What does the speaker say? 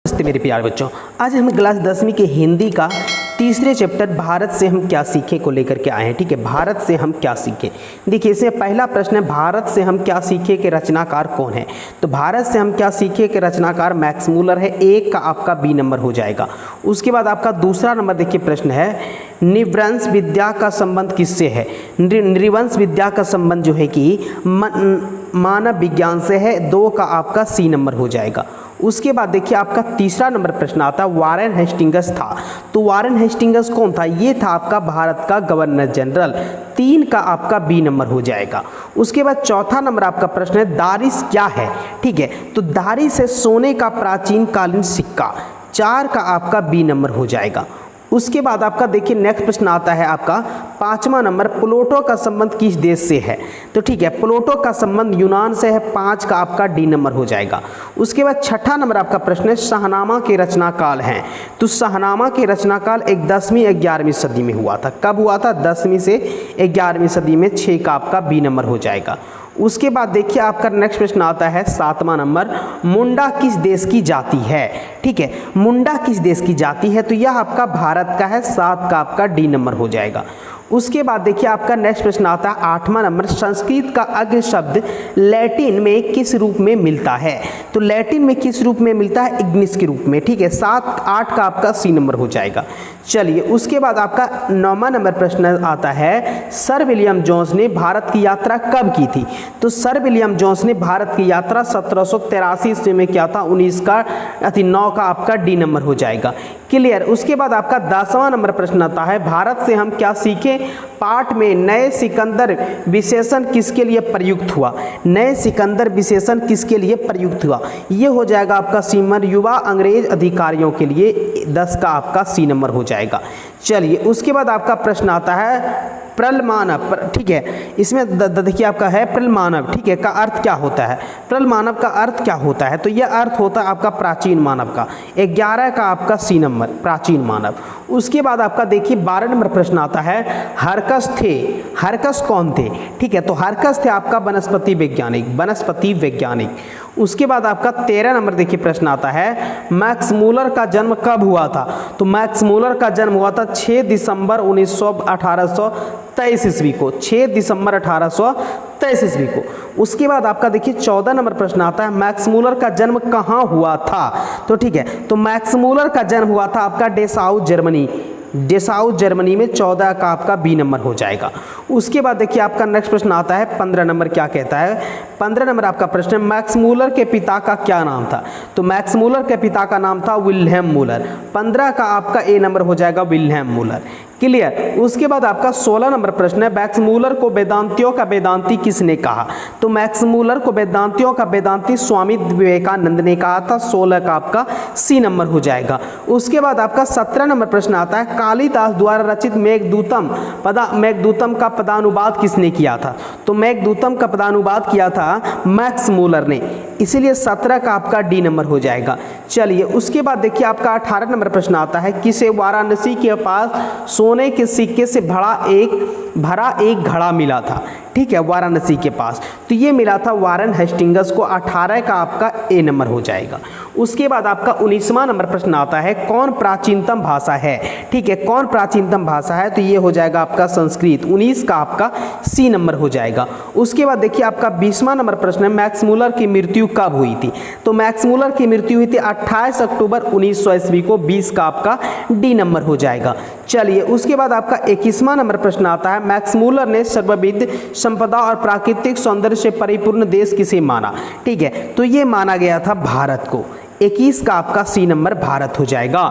नमस्ते मेरे प्यारे बच्चों, आज हम क्लास 10वीं के हिंदी का तीसरे चैप्टर भारत से हम क्या सीखें को लेकर के आए हैं। ठीक है, भारत से हम क्या सीखें। देखिए, इसमें पहला प्रश्न है भारत से हम क्या सीखें के रचनाकार कौन है। तो भारत से हम क्या सीखें के रचनाकार मैक्स मूलर है। एक का आपका बी नंबर हो जाएगा। उसके बाद आपका दूसरा नंबर देखिए प्रश्न है नृवंश विद्या का संबंध किससे है। नृवंश विद्या का संबंध जो है कि मानव विज्ञान से है। दो का आपका सी नंबर हो जाएगा। उसके बाद देखिए आपका तीसरा नंबर प्रश्न आता है वारेन हेस्टिंग्स था। तो वारेन हेस्टिंग्स कौन था? ये था आपका भारत का गवर्नर जनरल। तीन का आपका बी नंबर हो जाएगा। उसके बाद चौथा नंबर आपका प्रश्न है दारिस क्या है। ठीक है, तो दारिस है सोने का प्राचीन कालीन सिक्का। चार का आपका बी नंबर हो जाएगा। उसके बाद आपका देखिए नेक्स्ट प्रश्न आता है आपका पांचवा नंबर प्लूटो का संबंध किस देश से है। तो ठीक है, प्लूटो का संबंध यूनान से है। पाँच का आपका डी नंबर हो जाएगा। उसके बाद छठा नंबर आपका प्रश्न है शाहनामा के रचनाकाल हैं। तो शाहनामा के रचनाकाल 10वीं 11वीं सदी में हुआ था। कब हुआ था? 10वीं से 11वीं सदी में। 6 का आपका बी नंबर हो जाएगा। उसके बाद देखिए आपका नेक्स्ट प्रश्न आता है 7वां नंबर मुंडा किस देश की जाति है। ठीक है, मुंडा किस देश की जाति है। तो यह आपका भारत का है। 7 का आपका डी नंबर हो जाएगा। उसके बाद देखिए आपका नेक्स्ट प्रश्न आता है 8वां नंबर संस्कृत का अग्र शब्द लैटिन में किस रूप में मिलता है। तो लैटिन में किस रूप में मिलता है? इग्निस के रूप में। ठीक है, 7 8 का आपका सी नंबर हो जाएगा। चलिए, उसके बाद आपका 9वां नंबर प्रश्न आता है सर विलियम जोन्स ने भारत की यात्रा कब की थी। तो सर विलियम जोन्स ने भारत की यात्रा 1783 ईस्वी में किया था। 9 का आपका डी नंबर हो जाएगा। क्लियर। उसके बाद आपका 10वां नंबर प्रश्न आता है भारत से हम क्या सीखें। पाठ में नए सिकंदर विशेषण किसके लिए प्रयुक्त हुआ। नए सिकंदर विशेषण किसके लिए प्रयुक्त हुआ? ये हो जाएगा आपका सीमर युवा अंग्रेज अधिकारियों के लिए। 10 का आपका सी नंबर हो जाएगा। चलिए, उसके बाद आपका प्रश्न आता है प्रलमानव। ठीक है, इसमें देखिए आपका है प्रलमानव। ठीक है, का अर्थ क्या होता है? प्रलमानव का अर्थ क्या होता है? तो यह अर्थ होता है आपका प्राचीन मानव का। 11 का आपका सी नंबर प्राचीन मानव। उसके बाद आपका देखिए 12 नंबर प्रश्न आता है हरकस थे। हरकस कौन थे? ठीक है, तो हरकस थे आपका वनस्पति वैज्ञानिक। वनस्पति वैज्ञानिक। उसके बाद आपका 13 नंबर देखिए प्रश्न आता है मैक्स मूलर का जन्म कब हुआ था। तो मैक्स मूलर का जन्म हुआ था 6 दिसंबर 1823 ईस्वी को। 6 दिसंबर 1823 ईस्वी को। उसके बाद आपका देखिए 14 नंबर प्रश्न आता है मैक्स मूलर का जन्म कहाँ हुआ था। तो ठीक है, तो मैक्स मूलर का जन्म हुआ था आपका डेसाउ जर्मनी। डेसाउ जर्मनी में। 14 का आपका बी नंबर हो जाएगा। उसके बाद देखिए आपका नेक्स्ट प्रश्न आता है 15 नंबर क्या कहता है। 15 नंबर आपका प्रश्न मैक्स मूलर के पिता का क्या नाम था। तो मैक्स मूलर के पिता का नाम था विल्हेम मूलर। 15 का आपका ए नंबर हो जाएगा विल्हेम मूलर। क्लियर। उसके बाद आपका 16 नंबर प्रश्न है मैक्स मूलर को वेदांतियों का वेदांती किसने कहा। तो मैक्स मूलर को वेदांतियों का वेदांती स्वामी विवेकानंद ने कहा था। 16 का आपका सी नंबर हो जाएगा। उसके बाद आपका 17 नंबर प्रश्न आता है कालिदास द्वारा रचित मेघदूतम का पदानुवाद किसने किया था। तो मेघदूतम का पदानुवाद किया था मैक्स मूलर ने। इसीलिए 17 का आपका डी नंबर हो जाएगा। चलिए, उसके बाद देखिए आपका 18 नंबर प्रश्न आता है किसे वाराणसी के पास सोने के सिक्के से भरा एक घड़ा मिला था। ठीक है, वाराणसी के पास। तो ये मिला था वारेन हेस्टिंग्स को। 18 का आपका ए नंबर हो जाएगा। उसके बाद आपका 19वां नंबर प्रश्न आता है कौन प्राचीनतम भाषा है। ठीक है, कौन प्राचीनतम भाषा है। तो ये हो जाएगा आपका संस्कृत। 19 का आपका सी नंबर हो जाएगा। उसके बाद देखिए आपका 20वां नंबर प्रश्न है मैक्स मूलर की मृत्यु कब हुई थी। तो मैक्स मूलर की मृत्यु हुई थी 28 अक्टूबर 1900 ईस्वी को। 20 का आपका डी नंबर हो जाएगा। चलिए, उसके बाद आपका 21वां नंबर प्रश्न आता है मैक्स मूलर ने सर्वविध संपदा और प्राकृतिक सौंदर्य से परिपूर्ण देश किसे माना। ठीक है, तो ये माना गया था भारत को। 21 का आपका सी नंबर भारत हो जाएगा।